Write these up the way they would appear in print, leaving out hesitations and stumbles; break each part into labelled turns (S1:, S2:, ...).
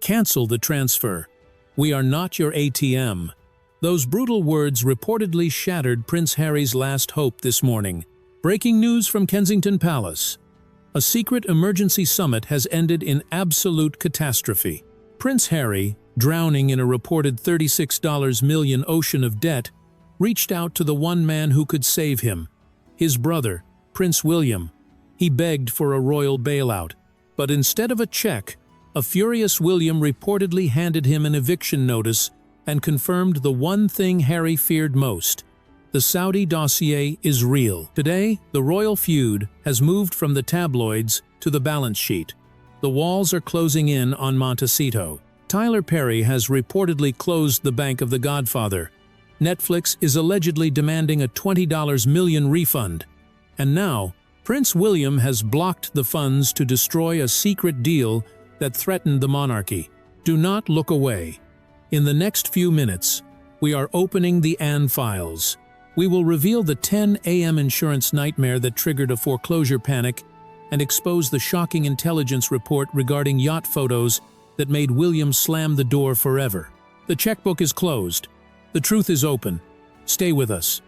S1: Cancel the transfer. We are not your ATM. Those brutal words reportedly shattered Prince Harry's last hope this morning. Breaking news from Kensington Palace. A secret emergency summit has ended in absolute catastrophe. Prince Harry, drowning in a reported $36 million ocean of debt, reached out to the one man who could save him, his brother, Prince William. He begged for a royal bailout, but instead of a check, a furious William reportedly handed him an eviction notice and confirmed the one thing Harry feared most. The Saudi dossier is real. Today, the royal feud has moved from the tabloids to the balance sheet. The walls are closing in on Montecito. Tyler Perry has reportedly closed the bank of The Godfather. Netflix is allegedly demanding a $20 million refund. And now, Prince William has blocked the funds to destroy a secret deal that threatened the monarchy. Do not look away. In the next few minutes, we are opening the Anne files. We will reveal the 10 a.m. insurance nightmare that triggered a foreclosure panic and expose the shocking intelligence report regarding yacht photos that made William slam the door forever. The checkbook is closed. The truth is open. Stay with us.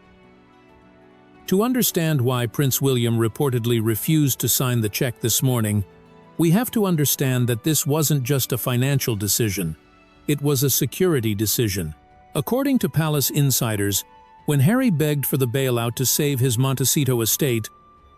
S1: To understand why Prince William reportedly refused to sign the check this morning, we have to understand that this wasn't just a financial decision. It was a security decision. According to palace insiders, when Harry begged for the bailout to save his Montecito estate,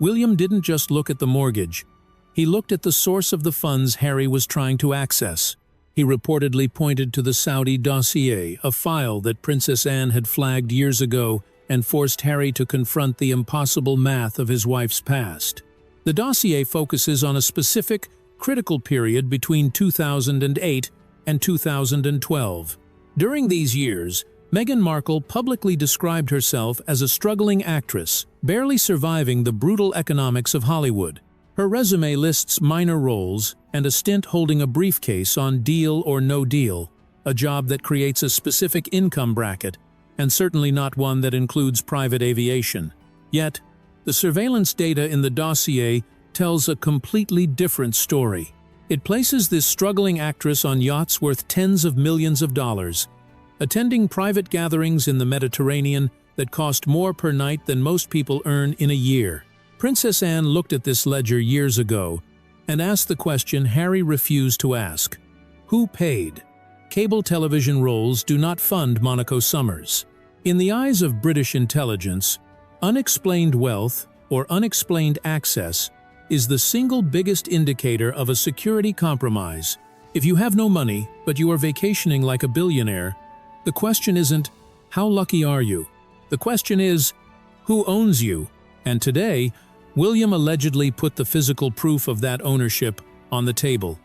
S1: William didn't just look at the mortgage. He looked at the source of the funds Harry was trying to access. He reportedly pointed to the Saudi dossier, a file that Princess Anne had flagged years ago and forced Harry to confront the impossible math of his wife's past. The dossier focuses on a specific, critical period between 2008 and 2012. During these years, Meghan Markle publicly described herself as a struggling actress, barely surviving the brutal economics of Hollywood. Her resume lists minor roles and a stint holding a briefcase on Deal or No Deal, a job that creates a specific income bracket, and certainly not one that includes private aviation. Yet, the surveillance data in the dossier tells a completely different story. It places this struggling actress on yachts worth tens of millions of dollars, attending private gatherings in the Mediterranean that cost more per night than most people earn in a year. Princess Anne looked at this ledger years ago and asked the question Harry refused to ask. Who paid? Cable television roles do not fund Monaco summers. In the eyes of British intelligence, unexplained wealth or unexplained access is the single biggest indicator of a security compromise. If you have no money, but you are vacationing like a billionaire, the question isn't, how lucky are you? The question is, who owns you? And today, William allegedly put the physical proof of that ownership on the table.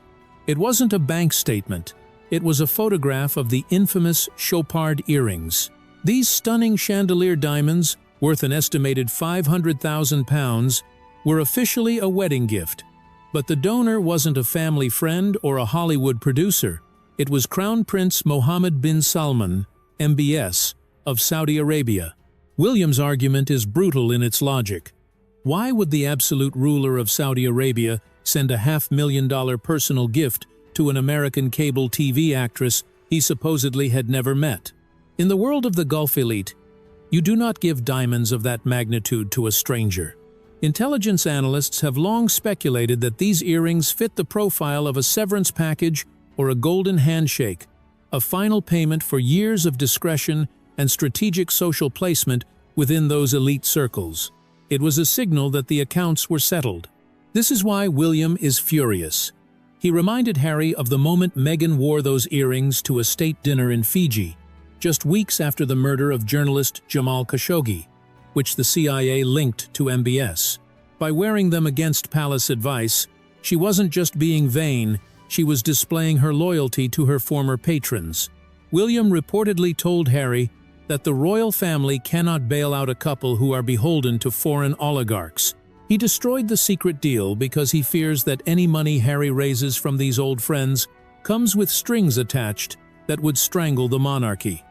S1: It wasn't a bank statement. It was a photograph of the infamous Chopard earrings. These stunning chandelier diamonds, worth an estimated £500,000, were officially a wedding gift. But the donor wasn't a family friend or a Hollywood producer. It was Crown Prince Mohammed bin Salman, MBS, of Saudi Arabia. William's argument is brutal in its logic. Why would the absolute ruler of Saudi Arabia send a $500,000 personal gift to an American cable TV actress he supposedly had never met? In the world of the Gulf elite, you do not give diamonds of that magnitude to a stranger. Intelligence analysts have long speculated that these earrings fit the profile of a severance package or a golden handshake, a final payment for years of discretion and strategic social placement within those elite circles. It was a signal that the accounts were settled. This is why William is furious. He reminded Harry of the moment Meghan wore those earrings to a state dinner in Fiji, just weeks after the murder of journalist Jamal Khashoggi, which the CIA linked to MBS. By wearing them against palace advice, she wasn't just being vain, she was displaying her loyalty to her former patrons. William reportedly told Harry that the royal family cannot bail out a couple who are beholden to foreign oligarchs. He destroyed the secret deal because he fears that any money Harry raises from these old friends comes with strings attached that would strangle the monarchy.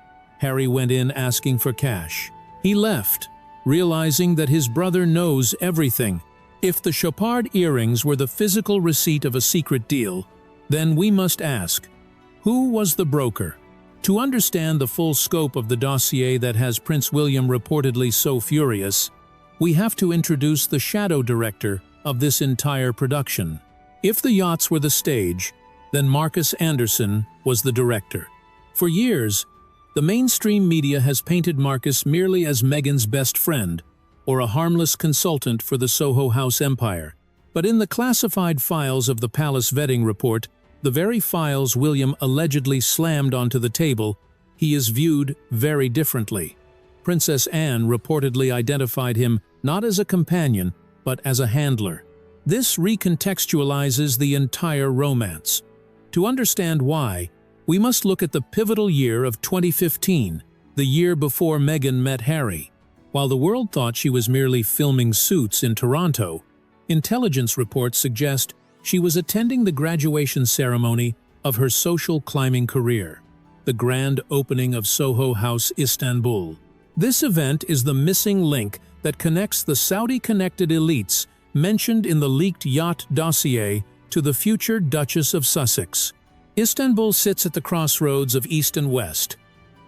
S1: Harry went in asking for cash. He left, realizing that his brother knows everything. If the Chopard earrings were the physical receipt of a secret deal, then we must ask, Who was the broker? To understand the full scope of the dossier that has Prince William reportedly so furious, we have to introduce the shadow director of this entire production. If the yachts were the stage, then Marcus Anderson was the director. For years, the mainstream media has painted Marcus merely as Meghan's best friend, or a harmless consultant for the Soho House empire. But in the classified files of the Palace vetting report, the very files William allegedly slammed onto the table, he is viewed very differently. Princess Anne reportedly identified him not as a companion, but as a handler. This recontextualizes the entire romance. To understand why, we must look at the pivotal year of 2015, the year before Meghan met Harry. While the world thought she was merely filming Suits in Toronto, intelligence reports suggest she was attending the graduation ceremony of her social climbing career, the grand opening of Soho House Istanbul. This event is the missing link that connects the Saudi-connected elites mentioned in the leaked yacht dossier to the future Duchess of Sussex. Istanbul sits at the crossroads of East and West,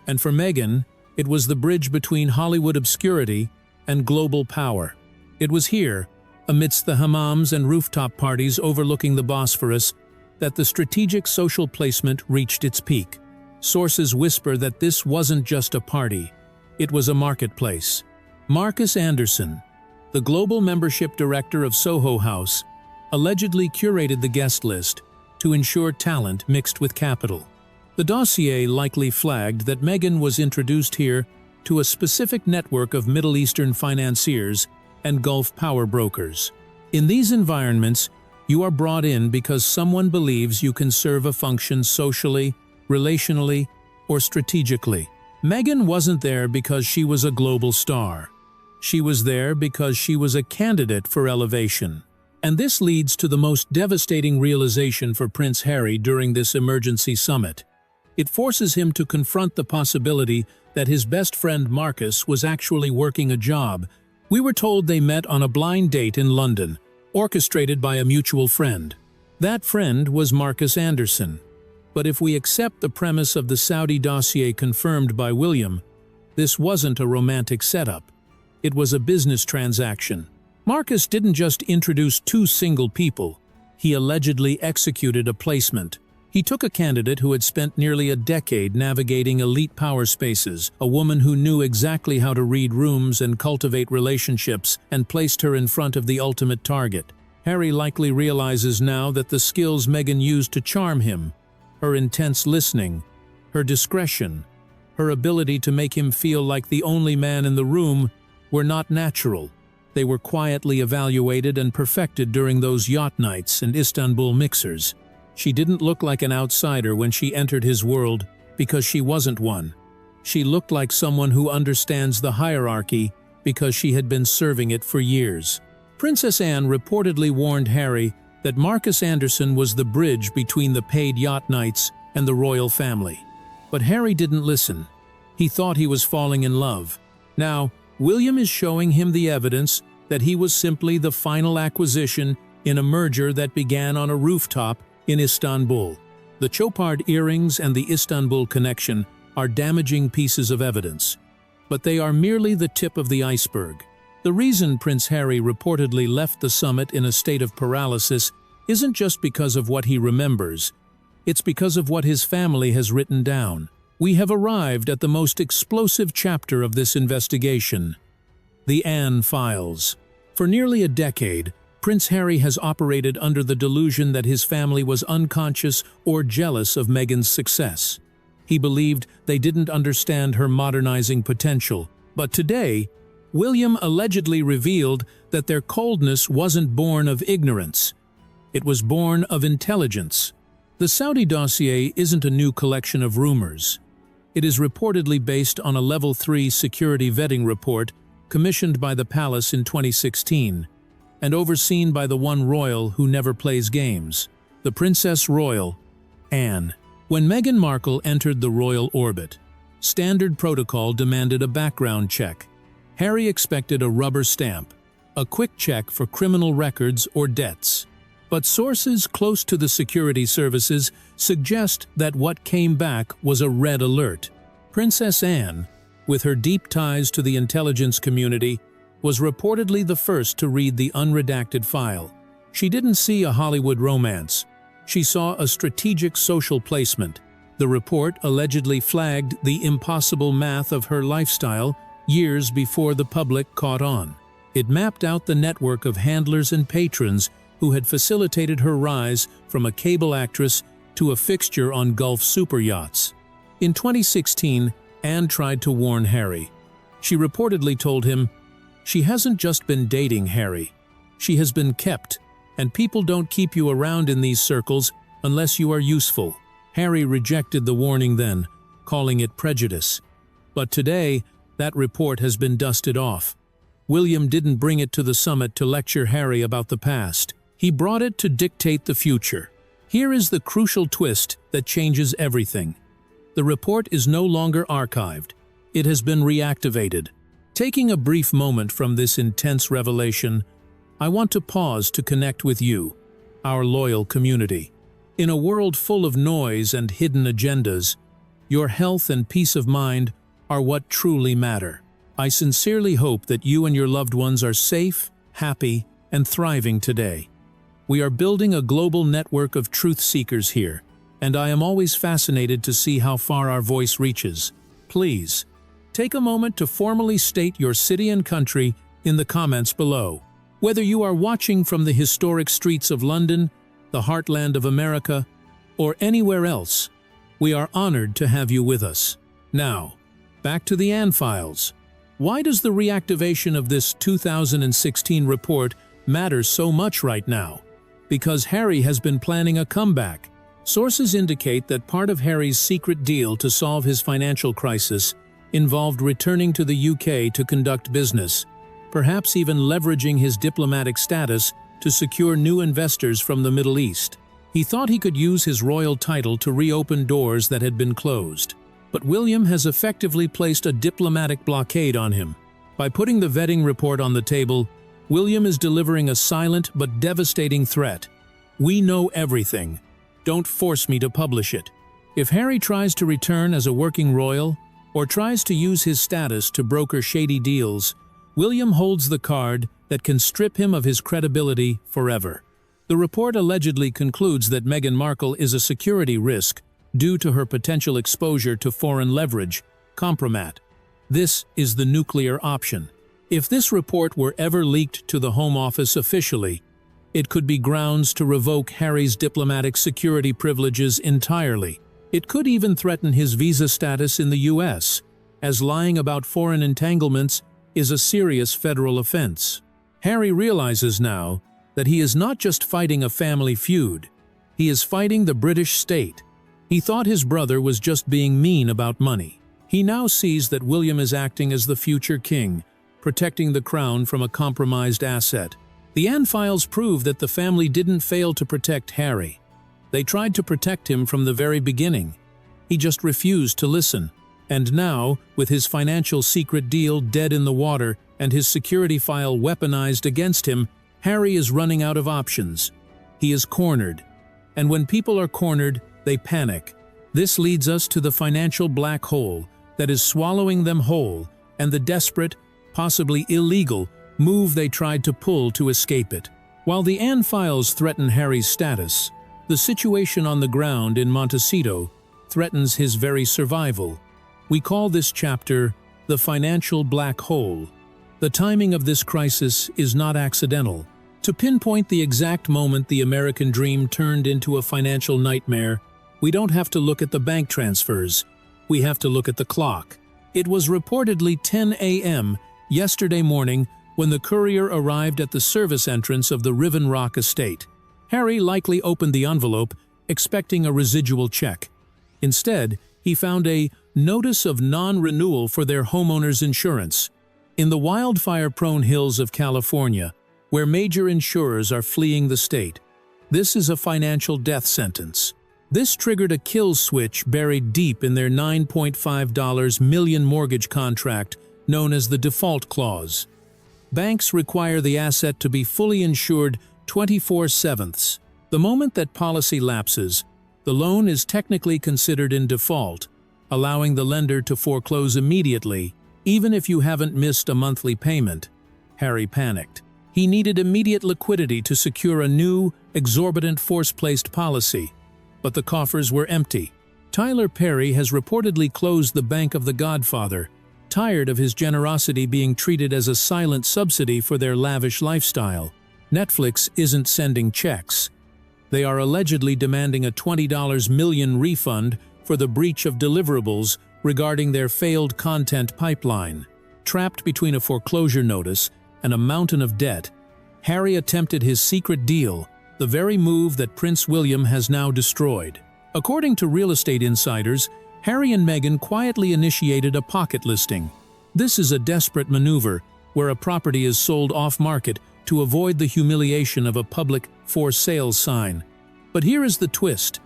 S1: and for Meghan, it was the bridge between Hollywood obscurity and global power. It was here, amidst the hammams and rooftop parties overlooking the Bosphorus, that the strategic social placement reached its peak. Sources whisper that this wasn't just a party, it was a marketplace. Marcus Anderson, the global membership director of Soho House, allegedly curated the guest list to ensure talent mixed with capital. The dossier likely flagged that Meghan was introduced here to a specific network of Middle Eastern financiers and Gulf power brokers. In these environments, you are brought in because someone believes you can serve a function socially, relationally, or strategically. Meghan wasn't there because she was a global star. She was there because she was a candidate for elevation. And this leads to the most devastating realization for Prince Harry during this emergency summit. It forces him to confront the possibility that his best friend Marcus was actually working a job. We were told they met on a blind date in London, orchestrated by a mutual friend. That friend was Marcus Anderson. But if we accept the premise of the Saudi dossier confirmed by William, this wasn't a romantic setup. It was a business transaction. Marcus didn't just introduce two single people, he allegedly executed a placement. He took a candidate who had spent nearly a decade navigating elite power spaces, a woman who knew exactly how to read rooms and cultivate relationships, and placed her in front of the ultimate target. Harry likely realizes now that the skills Meghan used to charm him, her intense listening, her discretion, her ability to make him feel like the only man in the room, were not natural. They were quietly evaluated and perfected during those yacht nights and Istanbul mixers. She didn't look like an outsider when she entered his world because she wasn't one. She looked like someone who understands the hierarchy because she had been serving it for years. Princess Anne reportedly warned Harry that Marcus Anderson was the bridge between the paid yacht nights and the royal family. But Harry didn't listen. He thought he was falling in love. Now, William is showing him the evidence that he was simply the final acquisition in a merger that began on a rooftop in Istanbul. The Chopard earrings and the Istanbul connection are damaging pieces of evidence, but they are merely the tip of the iceberg. The reason Prince Harry reportedly left the summit in a state of paralysis isn't just because of what he remembers, it's because of what his family has written down. We have arrived at the most explosive chapter of this investigation, the Anne Files. For nearly a decade, Prince Harry has operated under the delusion that his family was unconscious or jealous of Meghan's success. He believed they didn't understand her modernizing potential. But today, William allegedly revealed that their coldness wasn't born of ignorance. It was born of intelligence. The Saudi dossier isn't a new collection of rumors. It is reportedly based on a Level 3 security vetting report commissioned by the palace in 2016 and overseen by the one royal who never plays games, the Princess Royal, Anne. When Meghan Markle entered the royal orbit, standard protocol demanded a background check. Harry expected a rubber stamp, a quick check for criminal records or debts. But sources close to the security services suggest that what came back was a red alert. Princess Anne, with her deep ties to the intelligence community, was reportedly the first to read the unredacted file. She didn't see a Hollywood romance. She saw a strategic social placement. The report allegedly flagged the impossible math of her lifestyle years before the public caught on. It mapped out the network of handlers and patrons who had facilitated her rise from a cable actress to a fixture on Gulf superyachts. In 2016, Anne tried to warn Harry. She reportedly told him, "She hasn't just been dating Harry. She has been kept, and people don't keep you around in these circles unless you are useful." Harry rejected the warning then, calling it prejudice. But today, that report has been dusted off. William didn't bring it to the summit to lecture Harry about the past. He brought it to dictate the future. Here is the crucial twist that changes everything. The report is no longer archived. It has been reactivated. Taking a brief moment from this intense revelation, I want to pause to connect with you, our loyal community. In a world full of noise and hidden agendas, your health and peace of mind are what truly matter. I sincerely hope that you and your loved ones are safe, happy, and thriving today. We are building a global network of truth seekers here, and I am always fascinated to see how far our voice reaches. Please, take a moment to formally state your city and country in the comments below. Whether you are watching from the historic streets of London, the heartland of America, or anywhere else, we are honored to have you with us. Now, back to the Anne files. Why does the reactivation of this 2016 report matter so much right now? Because Harry has been planning a comeback. Sources indicate that part of Harry's secret deal to solve his financial crisis involved returning to the UK to conduct business, perhaps even leveraging his diplomatic status to secure new investors from the Middle East. He thought he could use his royal title to reopen doors that had been closed. But William has effectively placed a diplomatic blockade on him. By putting the vetting report on the table, William is delivering a silent but devastating threat. We know everything. Don't force me to publish it. If Harry tries to return as a working royal, or tries to use his status to broker shady deals, William holds the card that can strip him of his credibility forever. The report allegedly concludes that Meghan Markle is a security risk due to her potential exposure to foreign leverage, compromat. This is the nuclear option. If this report were ever leaked to the Home Office officially, it could be grounds to revoke Harry's diplomatic security privileges entirely. It could even threaten his visa status in the US, as lying about foreign entanglements is a serious federal offense. Harry realizes now that he is not just fighting a family feud, he is fighting the British state. He thought his brother was just being mean about money. He now sees that William is acting as the future king, protecting the crown from a compromised asset. The Anne files prove that the family didn't fail to protect Harry. They tried to protect him from the very beginning. He just refused to listen. And now, with his financial secret deal dead in the water and his security file weaponized against him, Harry is running out of options. He is cornered. And when people are cornered, they panic. This leads us to the financial black hole that is swallowing them whole, and the desperate, possibly illegal, move they tried to pull to escape it. While the Anne files threaten Harry's status, the situation on the ground in Montecito threatens his very survival. We call this chapter the financial black hole. The timing of this crisis is not accidental. To pinpoint the exact moment the American dream turned into a financial nightmare, we don't have to look at the bank transfers. We have to look at the clock. It was reportedly 10 a.m. yesterday morning when the courier arrived at the service entrance of the Riven Rock estate. Harry likely opened the envelope, expecting a residual check. Instead, he found a notice of non-renewal for their homeowner's insurance. In the wildfire-prone hills of California, where major insurers are fleeing the state, this is a financial death sentence. This triggered a kill switch buried deep in their $9.5 million mortgage contract known as the default clause. Banks require the asset to be fully insured 24/7, The moment that policy lapses, the loan is technically considered in default, allowing the lender to foreclose immediately, even if you haven't missed a monthly payment. Harry panicked. He needed immediate liquidity to secure a new, exorbitant force-placed policy, but the coffers were empty. Tyler Perry has reportedly closed the Bank of the Godfather, tired of his generosity being treated as a silent subsidy for their lavish lifestyle. Netflix isn't sending checks. They are allegedly demanding a $20 million refund for the breach of deliverables regarding their failed content pipeline. Trapped between a foreclosure notice and a mountain of debt, Harry attempted his secret deal, the very move that Prince William has now destroyed. According to real estate insiders, Harry and Meghan quietly initiated a pocket listing. This is a desperate maneuver where a property is sold off-market to avoid the humiliation of a public for sale sign. But here is the twist.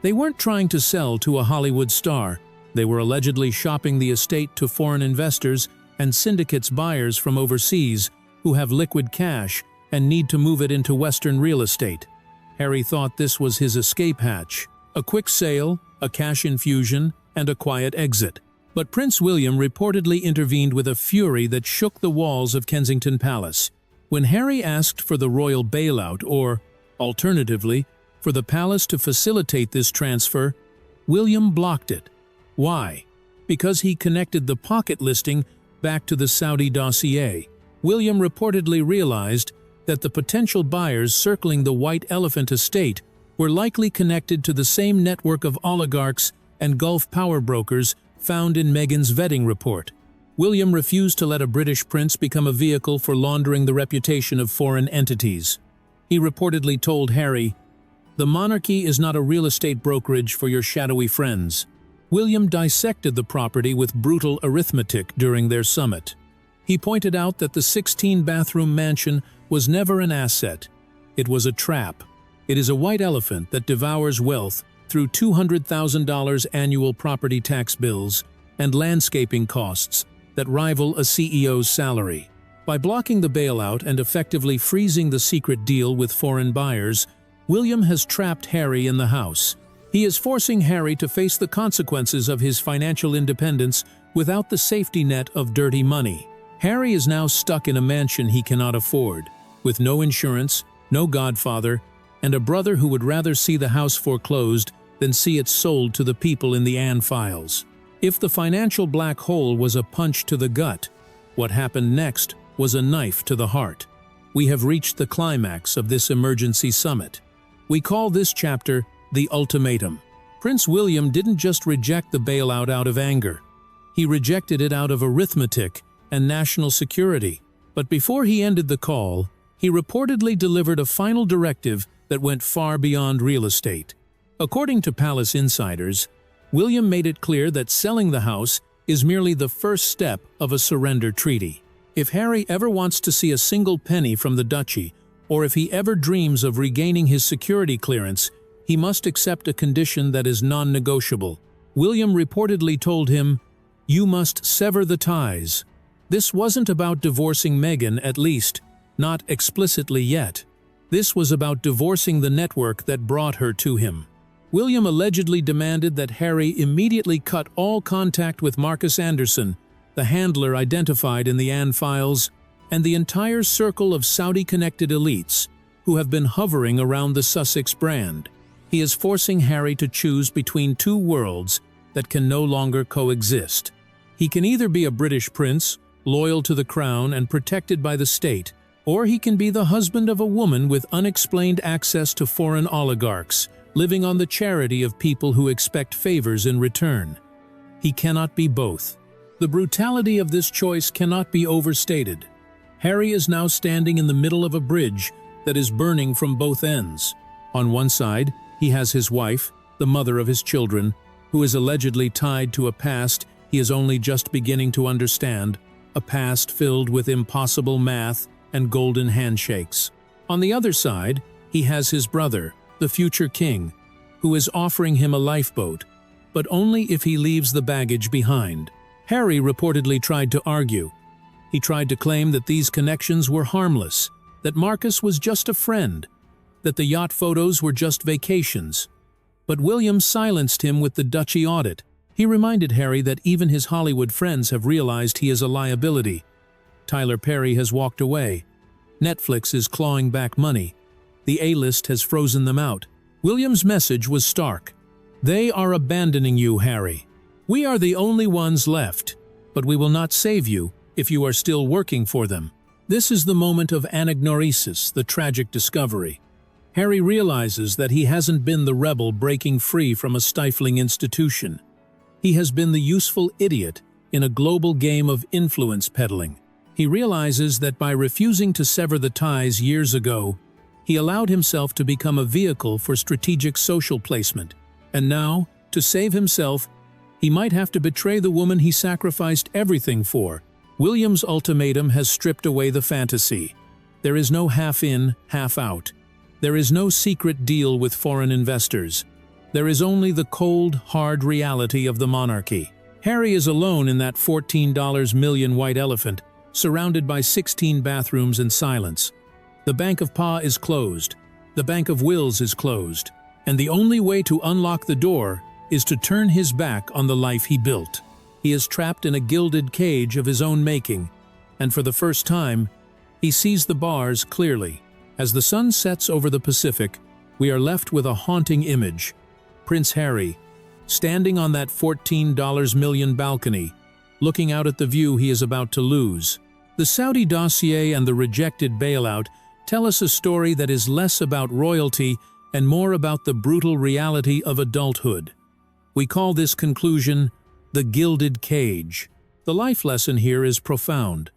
S1: They weren't trying to sell to a Hollywood star. They were allegedly shopping the estate to foreign investors and syndicates buyers from overseas who have liquid cash and need to move it into Western real estate. Harry thought this was his escape hatch. A quick sale, a cash infusion, and a quiet exit. But Prince William reportedly intervened with a fury that shook the walls of Kensington Palace. When Harry asked for the royal bailout or, alternatively, for the palace to facilitate this transfer, William blocked it. Why? Because he connected the pocket listing back to the Saudi dossier. William reportedly realized that the potential buyers circling the White Elephant estate were likely connected to the same network of oligarchs and Gulf power brokers found in Meghan's vetting report. William refused to let a British prince become a vehicle for laundering the reputation of foreign entities. He reportedly told Harry, "The monarchy is not a real estate brokerage for your shadowy friends." William dissected the property with brutal arithmetic during their summit. He pointed out that the 16-bathroom mansion was never an asset. It was a trap. It is a white elephant that devours wealth through $200,000 annual property tax bills and landscaping costs that rival a CEO's salary. By blocking the bailout and effectively freezing the secret deal with foreign buyers, William has trapped Harry in the house. He is forcing Harry to face the consequences of his financial independence without the safety net of dirty money. Harry is now stuck in a mansion he cannot afford, with no insurance, no godfather, and a brother who would rather see the house foreclosed than see it sold to the people in the Anne files. If the financial black hole was a punch to the gut, what happened next was a knife to the heart. We have reached the climax of this emergency summit. We call this chapter the ultimatum. Prince William didn't just reject the bailout out of anger. He rejected it out of arithmetic and national security. But before he ended the call, he reportedly delivered a final directive that went far beyond real estate. According to palace insiders, William made it clear that selling the house is merely the first step of a surrender treaty. If Harry ever wants to see a single penny from the duchy, or if he ever dreams of regaining his security clearance, he must accept a condition that is non-negotiable. William reportedly told him, "You must sever the ties." This wasn't about divorcing Meghan, at least, not explicitly yet. This was about divorcing the network that brought her to him. William allegedly demanded that Harry immediately cut all contact with Marcus Anderson, the handler identified in the Anne files, and the entire circle of Saudi-connected elites who have been hovering around the Sussex brand. He is forcing Harry to choose between two worlds that can no longer coexist. He can either be a British prince, loyal to the crown and protected by the state, or he can be the husband of a woman with unexplained access to foreign oligarchs, living on the charity of people who expect favors in return. He cannot be both. The brutality of this choice cannot be overstated. Harry is now standing in the middle of a bridge that is burning from both ends. On one side, he has his wife, the mother of his children, who is allegedly tied to a past he is only just beginning to understand, a past filled with impossible math and golden handshakes. On the other side, he has his brother, the future king, who is offering him a lifeboat, but only if he leaves the baggage behind. Harry reportedly tried to argue. He tried to claim that these connections were harmless, that Marcus was just a friend. that the yacht photos were just vacations. But William silenced him with the Duchy audit. He reminded Harry that even his Hollywood friends have realized he is a liability. Tyler Perry has walked away. Netflix is clawing back money. The A-list has frozen them out. William's message was stark. They are abandoning you, Harry. We are the only ones left, but we will not save you if you are still working for them. This is the moment of anagnorisis, the tragic discovery. Harry realizes that he hasn't been the rebel breaking free from a stifling institution. He has been the useful idiot in a global game of influence peddling. He realizes that by refusing to sever the ties years ago, he allowed himself to become a vehicle for strategic social placement. And now, to save himself, he might have to betray the woman he sacrificed everything for. William's ultimatum has stripped away the fantasy. There is no half in, half out. There is no secret deal with foreign investors. There is only the cold, hard reality of the monarchy. Harry is alone in that $14 million white elephant, surrounded by 16 bathrooms and silence. The Bank of Pa is closed. The Bank of Wills is closed. And the only way to unlock the door is to turn his back on the life he built. He is trapped in a gilded cage of his own making, and for the first time, he sees the bars clearly. As the sun sets over the Pacific, we are left with a haunting image. Prince Harry, standing on that $14 million balcony, looking out at the view he is about to lose. The Saudi dossier and the rejected bailout tell us a story that is less about royalty and more about the brutal reality of adulthood. We call this conclusion the gilded cage. The life lesson here is profound.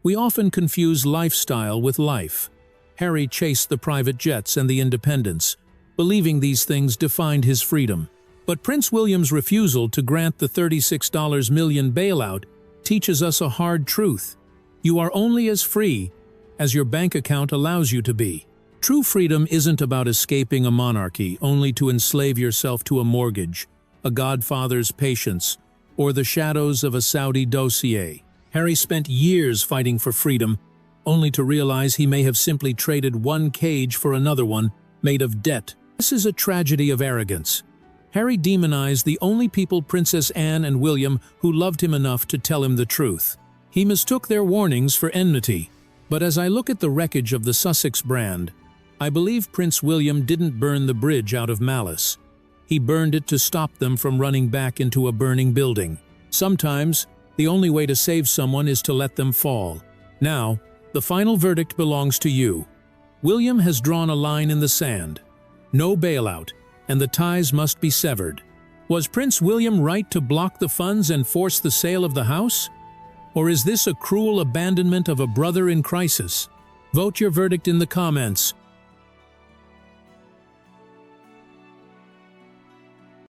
S1: We often confuse lifestyle with life. Harry chased the private jets and the independence, believing these things defined his freedom. But Prince William's refusal to grant the $36 million bailout teaches us a hard truth. You are only as free as your bank account allows you to be. True freedom isn't about escaping a monarchy only to enslave yourself to a mortgage, a godfather's patience, or the shadows of a Saudi dossier. Harry spent years fighting for freedom, only to realize he may have simply traded one cage for another one, made of debt. This is a tragedy of arrogance. Harry demonized the only people, Princess Anne and William, who loved him enough to tell him the truth. He mistook their warnings for enmity. But as I look at the wreckage of the Sussex brand, I believe Prince William didn't burn the bridge out of malice. He burned it to stop them from running back into a burning building. Sometimes, the only way to save someone is to let them fall. Now, the final verdict belongs to you. William has drawn a line in the sand. No bailout, and the ties must be severed. Was Prince William right to block the funds and force the sale of the house? Or is this a cruel abandonment of a brother in crisis? Vote your verdict in the comments.